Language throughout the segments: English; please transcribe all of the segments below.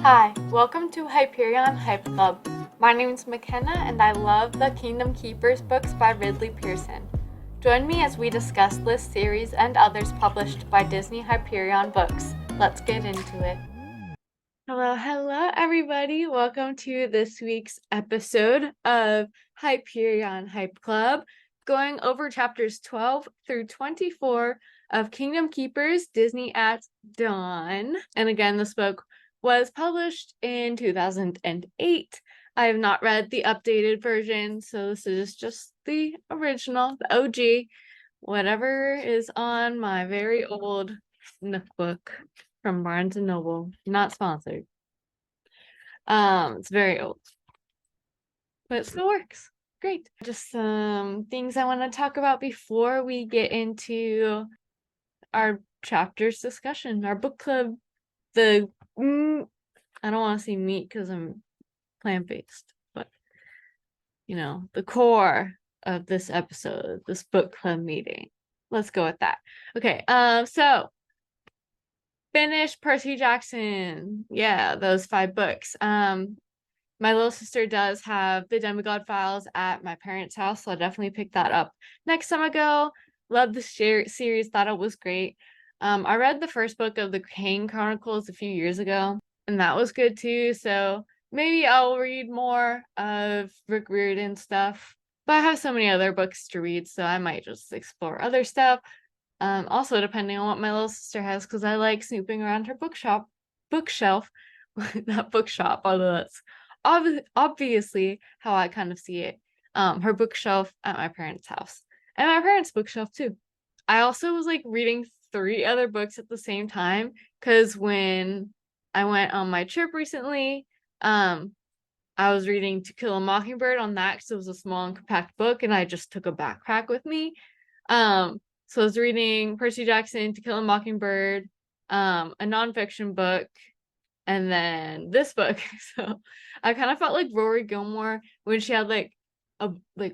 Hi, welcome to Hyperion Hype Club. My name is McKenna and I love the Kingdom Keepers books by Ridley Pearson. Join me as we discuss this series and others published by Disney Hyperion Books. Let's get into it. Hello everybody. Welcome to this week's episode of Hyperion Hype Club, going over chapters 12 through 24 of Kingdom Keepers Disney at Dawn. And again, this book was published in 2008. I have not read the updated version, so this is just the original, the OG, whatever is on my very old Nook book from Barnes & Noble. Not sponsored. It's very old, but it still works. Great. Just some things I want to talk about before we get into our chapters discussion, our book club. I don't want to say meat because I'm plant-based, but the core of this episode, this book club meeting. Let's go with that. Okay. So finish Percy Jackson. Yeah, those 5 books. My little sister does have the Demigod Files at my parents' house, so I'll definitely pick that up next time I go. Love the series, thought it was great. I read the first book of the Kane Chronicles a few years ago, and that was good too, so maybe I'll read more of Rick Riordan stuff. But I have so many other books to read, so I might just explore other stuff. Also depending on what my little sister has, because I like snooping around her bookshelf, not bookshop, although that's obviously how I kind of see it. Her bookshelf at my parents' house, and my parents' bookshelf too. I also was like reading 3 other books at the same time, because when I went on my trip recently, I was reading To Kill a Mockingbird on that because it was a small and compact book, and I just took a backpack with me. So I was reading Percy Jackson, To Kill a Mockingbird, a nonfiction book, and then this book. So I kind of felt like Rory Gilmore when she had like a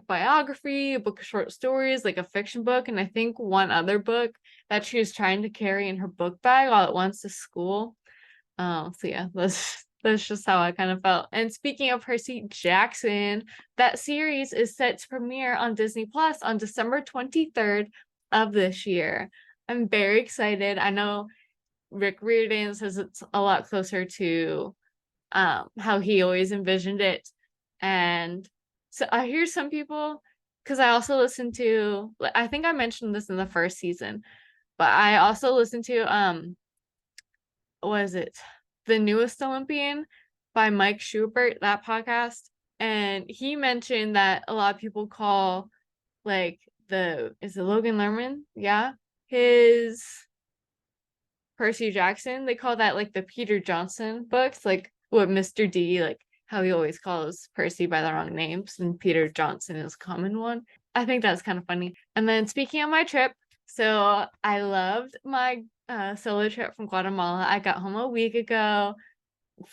biography, a book of short stories, like a fiction book, and I think one other book that she was trying to carry in her book bag all at once to school. So yeah, that's just how I kind of felt. And speaking of Percy Jackson, that series is set to premiere on Disney Plus on December 23rd of this year. I'm very excited. I know Rick Riordan says it's a lot closer to how he always envisioned it. And so I hear some people, because I also listen to, I think I mentioned this in the first season, but I also listen to what is it? The Newest Olympian by Mike Schubert, that podcast. And he mentioned that a lot of people call is it Logan Lerman? Yeah. His Percy Jackson, they call that like the Peter Johnson books, like what Mr. D, like how he always calls Percy by the wrong names, and Peter Johnson is a common one. I think that's kind of funny. And then speaking of my trip, so I loved my solo trip from Guatemala. I got home a week ago.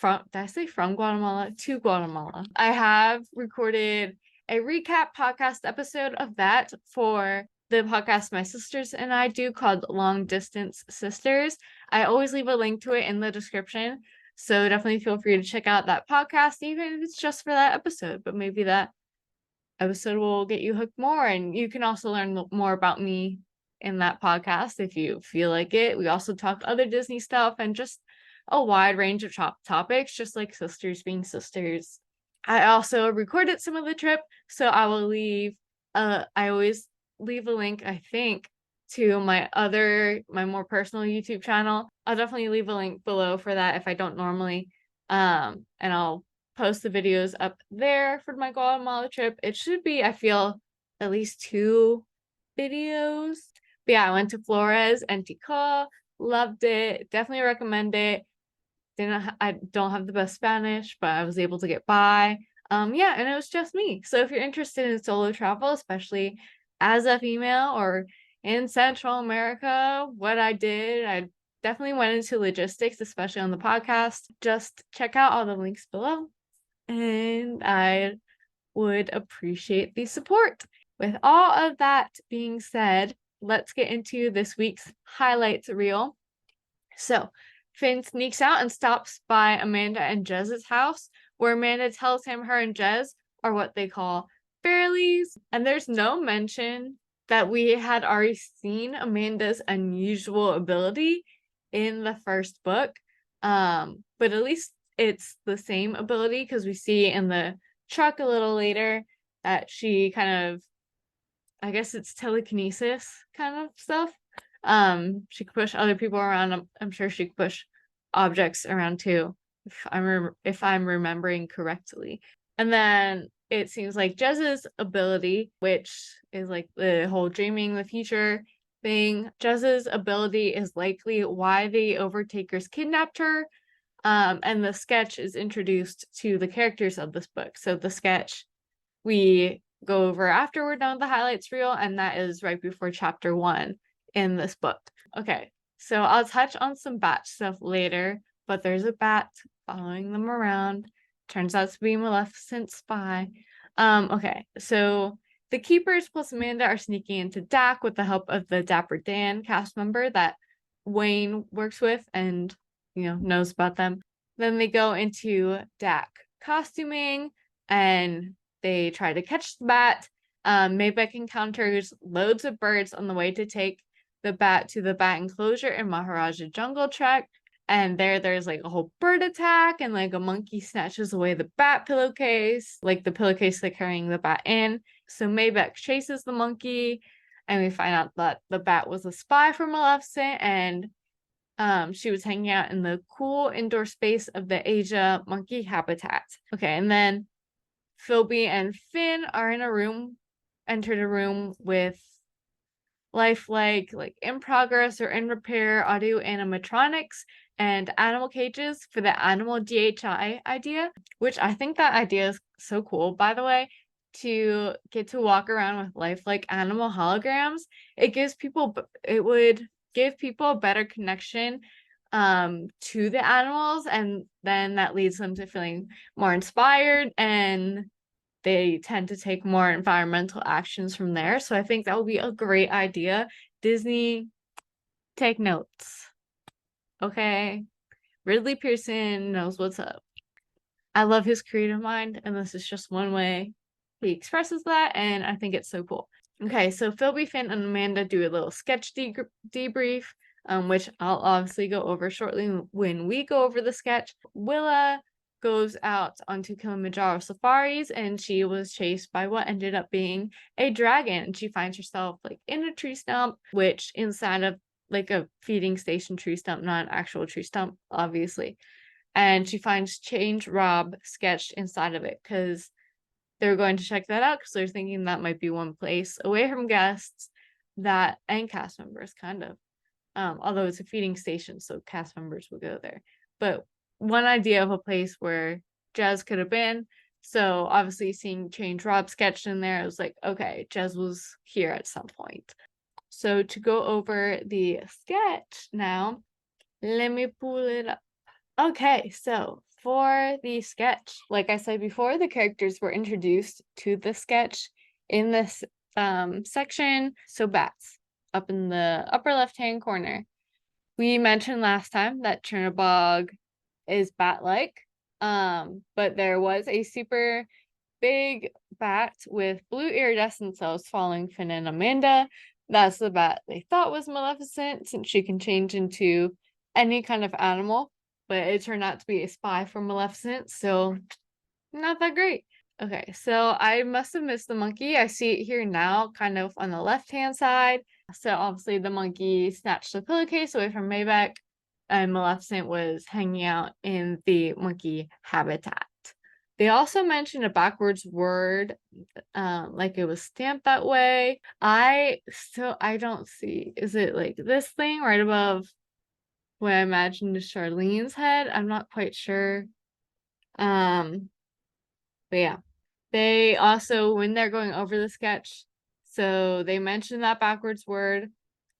Did I say from Guatemala? To Guatemala. I have recorded a recap podcast episode of that for the podcast my sisters and I do called Long Distance Sisters. I always leave a link to it in the description, so definitely feel free to check out that podcast, even if it's just for that episode. But maybe that episode will get you hooked more, and you can also learn more about me in that podcast if you feel like it. We also talk other Disney stuff and just a wide range of topics, just like sisters being sisters. I also recorded some of the trip, so I will leave I always leave a link, I think, to my more personal YouTube channel. I'll definitely leave a link below for that if I don't normally. And I'll post the videos up there for my Guatemala trip. It should be, I feel, at least 2 videos. But yeah, I went to Flores and Tikal, loved it, definitely recommend it. I don't have the best Spanish, but I was able to get by. Yeah, and it was just me. So if you're interested in solo travel, especially as a female or in Central America, what I did, I definitely went into logistics, especially on the podcast. Just check out all the links below, and I would appreciate the support. With all of that being said, let's get into this week's highlights reel. So Finn sneaks out and stops by Amanda and Jez's house, where Amanda tells him her and Jez are what they call fairlies. And there's no mention that we had already seen Amanda's unusual ability in the first book. But at least it's the same ability, because we see in the truck a little later that she kind of, I guess it's telekinesis kind of stuff. She could push other people around. I'm sure she could push objects around too, if I'm remembering correctly. And then it seems like Jez's ability, which is like the whole dreaming the future thing, Jez's ability is likely why the Overtakers kidnapped her. And the sketch is introduced to the characters of this book. So the sketch we go over after we're done with the highlights reel, and that is right before chapter 1 in this book. Okay, so I'll touch on some bat stuff later, but there's a bat following them around. Turns out to be Maleficent's spy. Okay, so the Keepers plus Amanda are sneaking into DAC with the help of the Dapper Dan cast member that Wayne works with and, knows about them. Then they go into DAC costuming and they try to catch the bat. Maybeck encounters loads of birds on the way to take the bat to the bat enclosure in Maharaja Jungle Trek. And there's like a whole bird attack, and like a monkey snatches away the bat pillowcase, like the pillowcase they're carrying the bat in. So Maybeck chases the monkey, and we find out that the bat was a spy for Maleficent, and she was hanging out in the cool indoor space of the Asia monkey habitat. Okay, and then Philby and Finn are entered a room with lifelike, like in progress or in repair audio animatronics and animal cages for the animal DHI idea, which I think that idea is so cool, by the way, to get to walk around with lifelike animal holograms. It would give people a better connection to the animals, and then that leads them to feeling more inspired, and they tend to take more environmental actions from there. So I think that would be a great idea. Disney, take notes. Okay. Ridley Pearson knows what's up. I love his creative mind, and this is just one way he expresses that, and I think it's so cool. Okay, so Philby, Finn, and Amanda do a little sketch debrief, which I'll obviously go over shortly when we go over the sketch. Willa goes out onto Kilimanjaro Safaris, and she was chased by what ended up being a dragon. She finds herself like in a tree stump, which inside of like a feeding station tree stump, not an actual tree stump, obviously. And she finds Change Rob sketched inside of it, because they're going to check that out, because they're thinking that might be one place away from guests and cast members, kind of. Although it's a feeding station, so cast members will go there. But one idea of a place where Jez could have been. So obviously seeing Change Rob sketched in there, I was like, okay, Jez was here at some point. So to go over the sketch now, let me pull it up. Okay, so for the sketch, like I said before, the characters were introduced to the sketch in this section. So bats up in the upper left-hand corner. We mentioned last time that Chernobog is bat-like, but there was a super big bat with blue iridescent cells following Finn and Amanda. That's the bat they thought was Maleficent, since she can change into any kind of animal, but it turned out to be a spy for Maleficent, so not that great. Okay, so I must have missed the monkey. I see it here now, kind of on the left-hand side. So obviously the monkey snatched the pillowcase away from Maybeck, and Maleficent was hanging out in the monkey habitat. They also mentioned a backwards word, like it was stamped that way. I don't see. Is it like this thing right above what I imagine is Charlene's head? I'm not quite sure. But yeah. They also, when they're going over the sketch, so they mentioned that backwards word.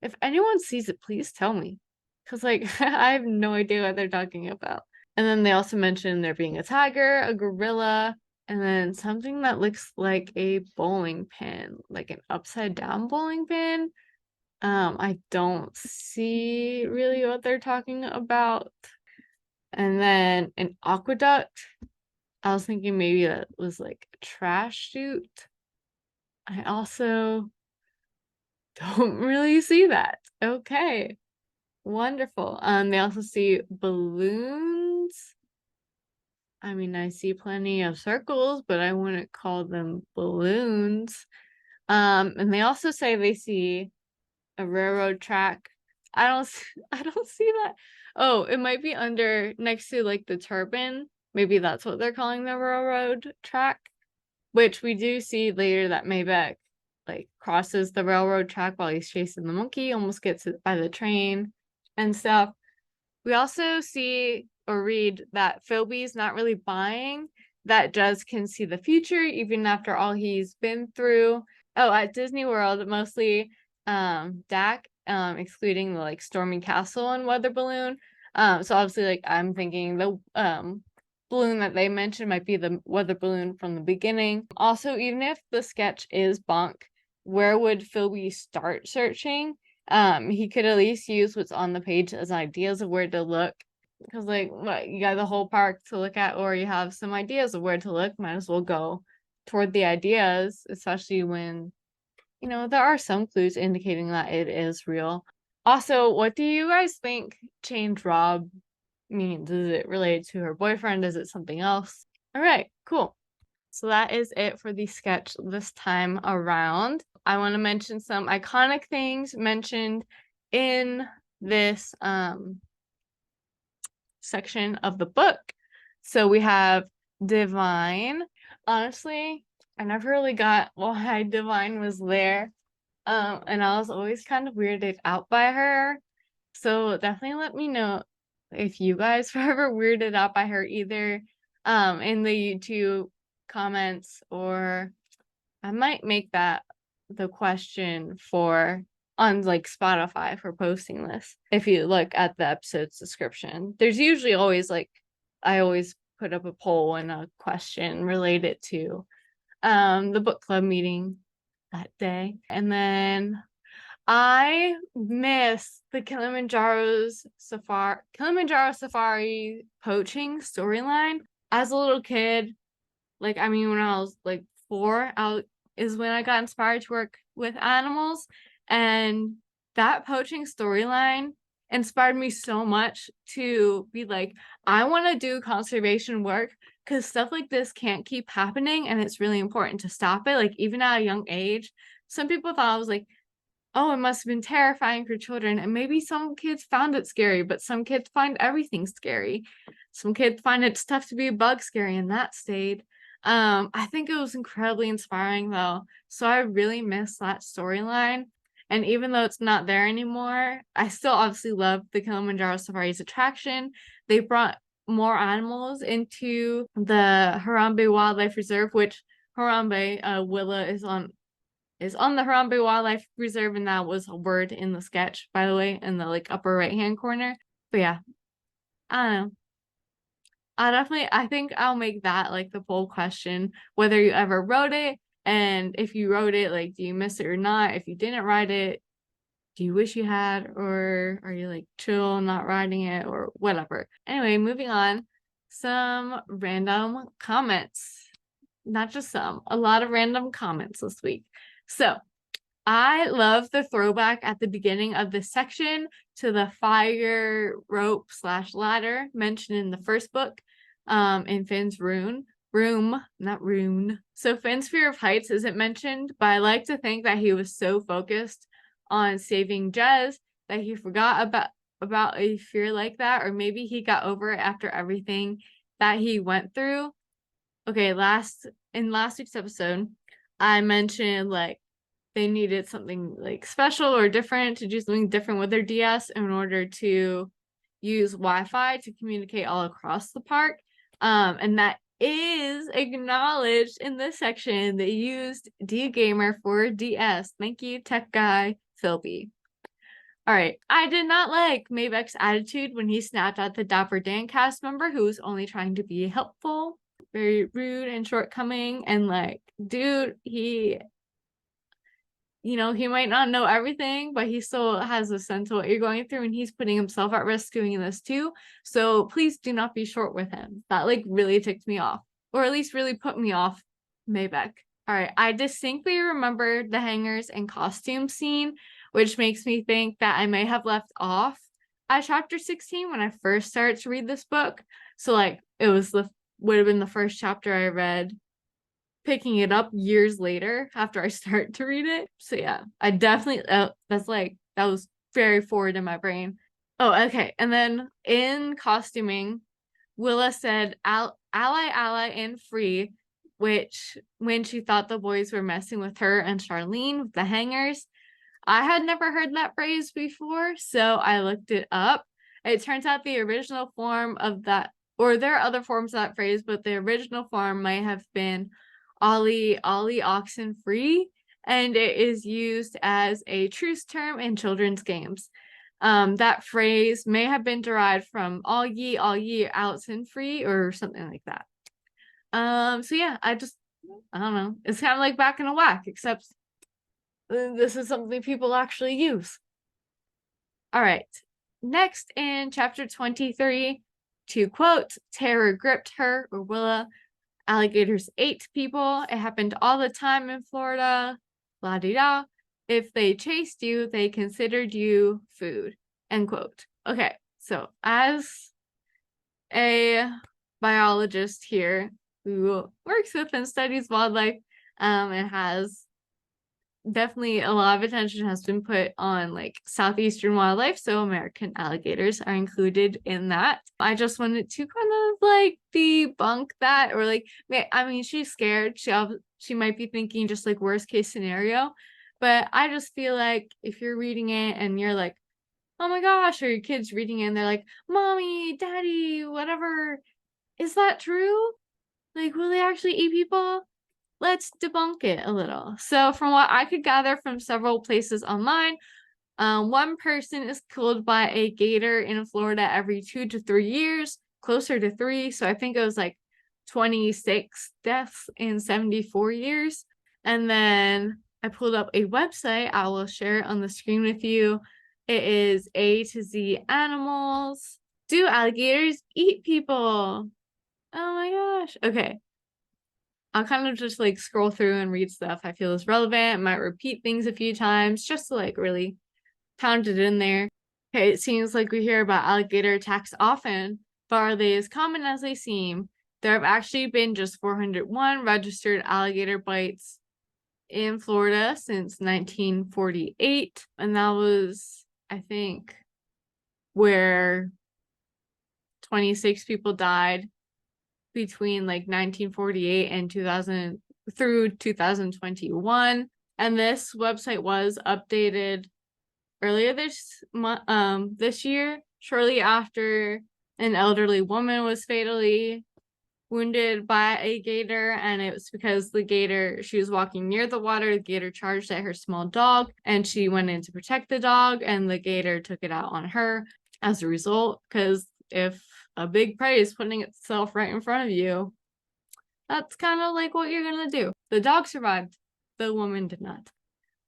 If anyone sees it, please tell me. Because, like, I have no idea what they're talking about. And then they also mentioned there being a tiger, a gorilla, and then something that looks like a bowling pin, like an upside down bowling pin. I don't see really what they're talking about. And then an aqueduct. I was thinking maybe that was like a trash chute. I also don't really see that. Okay. Wonderful. They also see balloons. I mean, I see plenty of circles, but I wouldn't call them balloons. And they also say they see a railroad track. I don't see that. Oh, it might be under next to like the turbine. Maybe that's what they're calling the railroad track, which we do see later that Maybeck like crosses the railroad track while he's chasing the monkey, almost gets hit by the train and stuff. We also see or read that Philby's not really buying that Jez can see the future even after all he's been through. Oh, at Disney World, mostly Dak, excluding the like Stormy Castle and Weather Balloon. So obviously like I'm thinking the balloon that they mentioned might be the weather balloon from the beginning. Also, even if the sketch is bunk, where would Philby start searching? He could at least use what's on the page as ideas of where to look. Because like what, you got the whole park to look at, or you have some ideas of where to look, might as well go toward the ideas, especially when, there are some clues indicating that it is real. Also, what do you guys think change Rob means? Is it related to her boyfriend? Is it something else? All right, cool. So that is it for the sketch this time around. I want to mention some iconic things mentioned in this section of the book. So we have Divine. Honestly, I never really got why Divine was there. And I was always kind of weirded out by her. So definitely let me know if you guys were ever weirded out by her either in the YouTube comments, or I might make that the question for on like Spotify for posting this. If you look at the episode's description, there's usually always like I always put up a poll and a question related to the book club meeting that day. And then I miss the Kilimanjaro Safari poaching storyline. As a little kid, like I mean when I was like 4, out is when I got inspired to work with animals, and that poaching storyline inspired me so much to be like, I want to do conservation work because stuff like this can't keep happening and it's really important to stop it. Like even at a young age, some people thought I was like, oh, it must have been terrifying for children. And maybe some kids found it scary, but some kids find everything scary. Some kids find it's tough to be a bug scary, and that stayed. I think it was incredibly inspiring though. So I really miss that storyline. And even though it's not there anymore, I still obviously love the Kilimanjaro Safaris attraction. They brought more animals into the Harambe Wildlife Reserve, which Harambe, Willa is on the Harambe Wildlife Reserve, and that was a word in the sketch, by the way, in the like upper right hand corner. But yeah, I don't know. I think I'll make that like the poll question, whether you ever wrote it, and if you wrote it, like, do you miss it or not? If you didn't write it, do you wish you had, or are you like chill, not writing it, or whatever? Anyway, moving on, some random comments. Not just some, a lot of random comments this week. So I love the throwback at the beginning of this section to the fire rope / ladder mentioned in the first book, in Finn's not rune. So Finn's fear of heights isn't mentioned, but I like to think that he was so focused on saving Jez that he forgot about a fear like that, or maybe he got over it after everything that he went through. Okay, last week's episode, I mentioned like they needed something like special or different to do something different with their DS in order to use Wi-Fi to communicate all across the park. And that is acknowledged in this section. They used D-Gamer for DS. Thank you, tech guy Philby. All right. I did not like Maybeck's attitude when he snapped at the Dapper Dan cast member who was only trying to be helpful. Very rude and shortcoming. And like, dude, he might not know everything, but he still has a sense of what you're going through, and he's putting himself at risk doing this too. So please do not be short with him. That like really ticked me off, or at least really put me off Maybeck. All right, I distinctly remember the hangers and costume scene, which makes me think that I may have left off at chapter 16 when I first started to read this book. So like it would have been the first chapter I read, picking it up years later after I start to read it. So yeah, I definitely that was very forward in my brain. Oh, okay. And then in costuming, Willa said ally and free, which when she thought the boys were messing with her and Charlene with the hangers. I had never heard that phrase before, so I looked it up. It turns out the original form of that, or there are other forms of that phrase, but the original form might have been Ollie oxen free, and it is used as a truce term in children's games. That phrase may have been derived from all ye oxen free or something like that. So yeah, I don't know. It's kind of like back in a whack, except this is something people actually use. All right. Next in chapter 23, to quote, terror gripped her, or Willa. Alligators ate people. It happened all the time in Florida. La di da. If they chased you, they considered you food. End quote. Okay, so as a biologist here who works with and studies wildlife, and has definitely a lot of attention has been put on like southeastern wildlife, so American alligators are included in that. I just wanted to kind of like debunk that, or like, I mean, she's scared, she might be thinking just like worst case scenario, but I just feel like if you're reading it and you're like, oh my gosh, or your kids reading it and they're like, mommy, daddy, whatever, is that true? Like, will they actually eat people? Let's debunk it a little. So from what I could gather from several places online, one person is killed by a gator in Florida every 2 to 3 years, closer to 3. So I think it was like 26 deaths in 74 years. And then I pulled up a website. I will share it on the screen with you. It is A to Z Animals. Do alligators eat people? Oh my gosh. Okay. I'll kind of just like scroll through and read stuff I feel is relevant, might repeat things a few times just to like really pound it in there. Okay, it seems like we hear about alligator attacks often, but are they as common as they seem? There have actually been just 401 registered alligator bites in Florida since 1948, and that was, I think, where 26 people died between like 1948 and 2000 through 2021. And this website was updated earlier this year, shortly after an elderly woman was fatally wounded by a gator, and it was because she was walking near the water, the gator charged at her small dog, and she went in to protect the dog, and the gator took it out on her as a result, because if a big prey is putting itself right in front of you, that's kind of like what you're gonna do. The dog survived, the woman did not.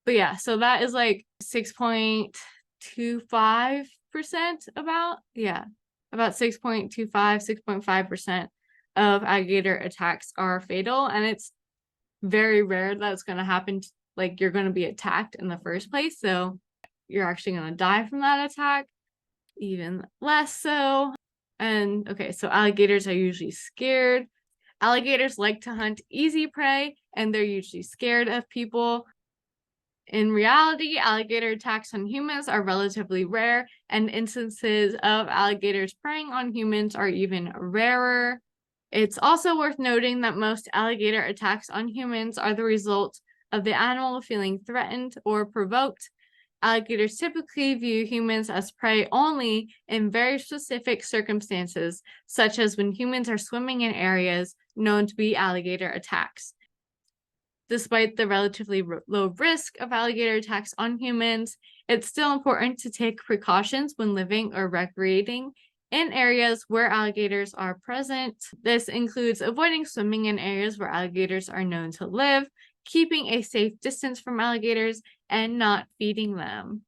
But yeah, so that is like 6.25% about 6.5% of alligator attacks are fatal, and it's very rare that it's going to happen, like you're going to be attacked in the first place, so you're actually going to die from that attack, even less so. And okay, so alligators are usually scared. Alligators like to hunt easy prey, and they're usually scared of people. In reality, alligator attacks on humans are relatively rare, and instances of alligators preying on humans are even rarer. It's also worth noting that most alligator attacks on humans are the result of the animal feeling threatened or provoked. Alligators typically view humans as prey only in very specific circumstances, such as when humans are swimming in areas known to be alligator attacks. Despite the relatively low risk of alligator attacks on humans, it's still important to take precautions when living or recreating in areas where alligators are present. This includes avoiding swimming in areas where alligators are known to live, keeping a safe distance from alligators, and not feeding them.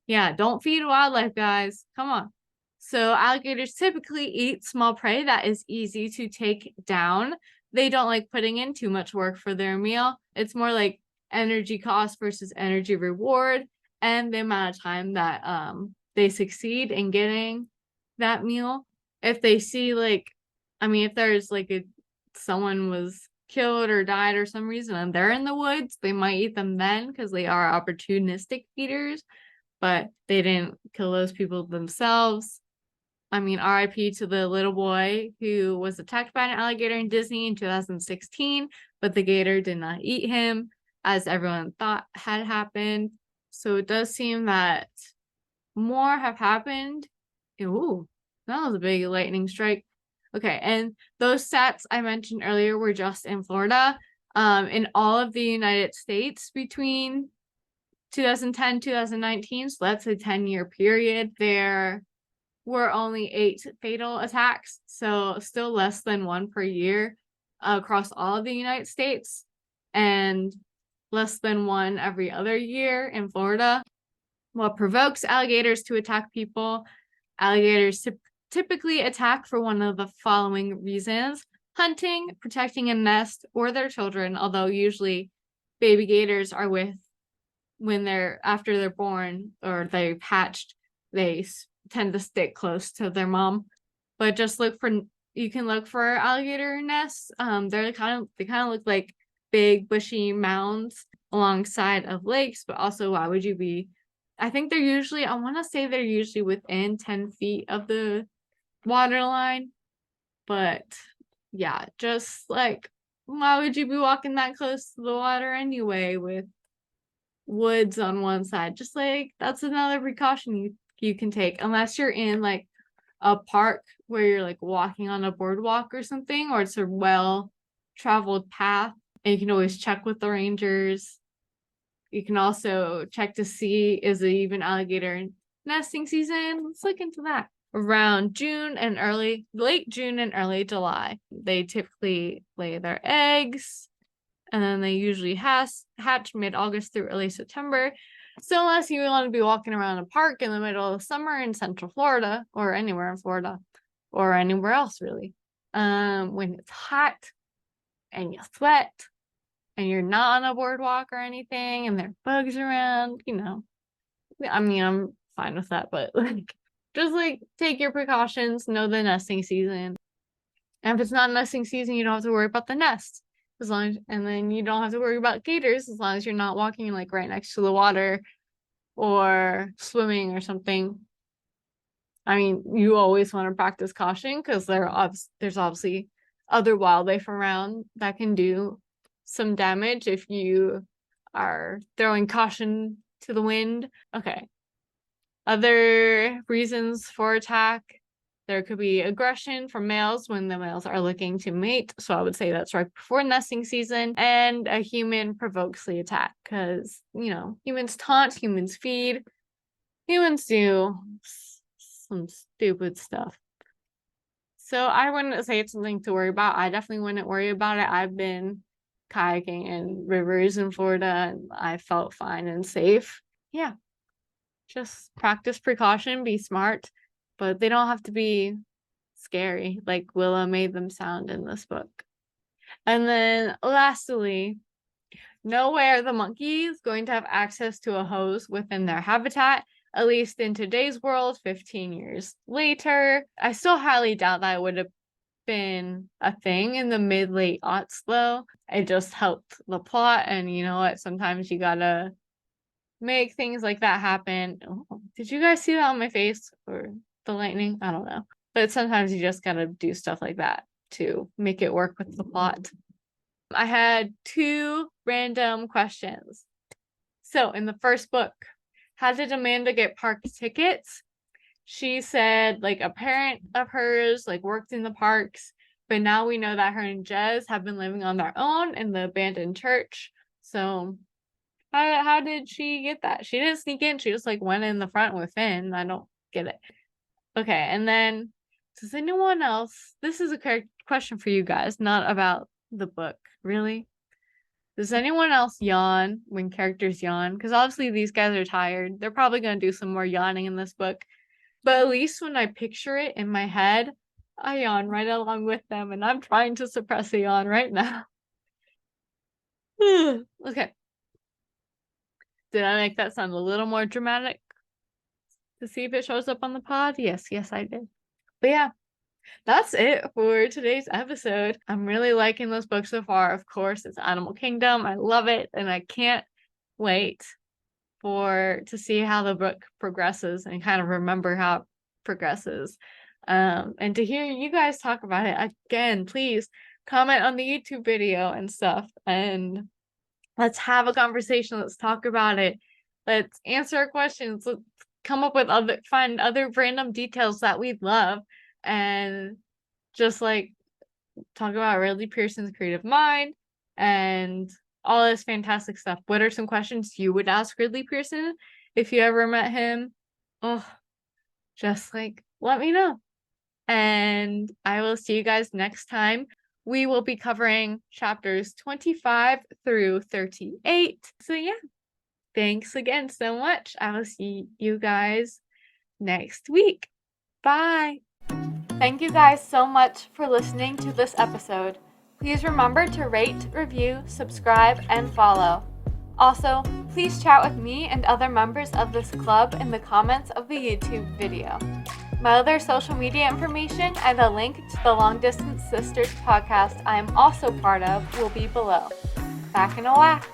Yeah, don't feed wildlife, guys. Come on. So alligators typically eat small prey that is easy to take down. They don't like putting in too much work for their meal. It's more like energy cost versus energy reward and the amount of time that they succeed in getting that meal. If they see if there's someone was killed or died or some reason and they're in the woods, they might eat them then because they are opportunistic feeders, but they didn't kill those people themselves. RIP to the little boy who was attacked by an alligator in Disney in 2016, but the gator did not eat him, as everyone thought had happened. So it does seem that more have happened. Ooh, that was a big lightning strike. Okay, and those stats I mentioned earlier were just in Florida. In all of the United States between 2010, 2019, so that's a 10-year period, there were only 8 fatal attacks, so still less than 1 per year across all of the United States, and less than 1 every other year in Florida. What provokes alligators to attack people? Alligators typically attack for one of the following reasons: hunting, protecting a nest, or their children, although usually baby gators are after they're born or they've hatched, they tend to stick close to their mom. But you can look for alligator nests. They kind of look like big bushy mounds alongside of lakes, but also I want to say they're usually within 10 feet of the water line. But yeah, just why would you be walking that close to the water anyway with woods on one side? Just that's another precaution you can take, unless you're in a park where you're walking on a boardwalk or something, or it's a well traveled path, and you can always check with the rangers. You can also check to see, is it even alligator nesting season? Let's look into that. Around late June and early July, they typically lay their eggs, and then they usually hatch mid-August through early September. So unless you want to be walking around a park in the middle of summer in Central Florida, or anywhere in Florida, or anywhere else really, when it's hot and you sweat and you're not on a boardwalk or anything and there are bugs around, I'm fine with that, but just take your precautions, know the nesting season. And if it's not nesting season, you don't have to worry about the nest. And then you don't have to worry about gators as long as you're not walking right next to the water or swimming or something. You always want to practice caution because there's obviously other wildlife around that can do some damage if you are throwing caution to the wind. Okay. Other reasons for attack: there could be aggression from males when the males are looking to mate. So I would say that's right before nesting season. And a human provokes the attack because, humans taunt, humans feed, humans do some stupid stuff. So I wouldn't say it's something to worry about. I definitely wouldn't worry about it. I've been kayaking in rivers in Florida and I felt fine and safe. Yeah. Just practice precaution, be smart, but they don't have to be scary like Willa made them sound in this book. And then lastly, know where the monkey is going to have access to a hose within their habitat, at least in today's world, 15 years later. I still highly doubt that would have been a thing in the mid-late aughts, though. It just helped the plot, and you know what? Sometimes you gotta make things like that happen. Oh, did you guys see that on my face or the lightning? I don't know. But sometimes you just gotta do stuff like that to make it work with the plot. I had 2 random questions. So in the first book, how did Amanda get park tickets? She said a parent of hers worked in the parks, but now we know that her and Jez have been living on their own in the abandoned church. So how did she get that? She didn't sneak in. She just went in the front with Finn. I don't get it. Okay, and then does anyone else? This is a question for you guys, not about the book. Really? Does anyone else yawn when characters yawn? Because obviously these guys are tired. They're probably going to do some more yawning in this book. But at least when I picture it in my head, I yawn right along with them, and I'm trying to suppress a yawn right now. Okay. Did I make that sound a little more dramatic? To see if it shows up on the pod? Yes, I did. But yeah, that's it for today's episode. I'm really liking this book so far. Of course, it's Animal Kingdom. I love it, and I can't wait to see how the book progresses and kind of remember how it progresses. And to hear you guys talk about it again, please comment on the YouTube video and stuff, and let's have a conversation. Let's talk about it. Let's answer questions. Let's come up with find other random details that we love, and just like talk about Ridley Pearson's creative mind and all this fantastic stuff. What are some questions you would ask Ridley Pearson if you ever met him? Oh, just like let me know. And I will see you guys next time. We will be covering chapters 25 through 38. So yeah, thanks again so much. I will see you guys next week. Bye. Thank you guys so much for listening to this episode. Please remember to rate, review, subscribe, and follow. Also, please chat with me and other members of this club in the comments of the YouTube video. My other social media information and a link to the Long Distance Sisters podcast I am also part of will be below. Back in a whack.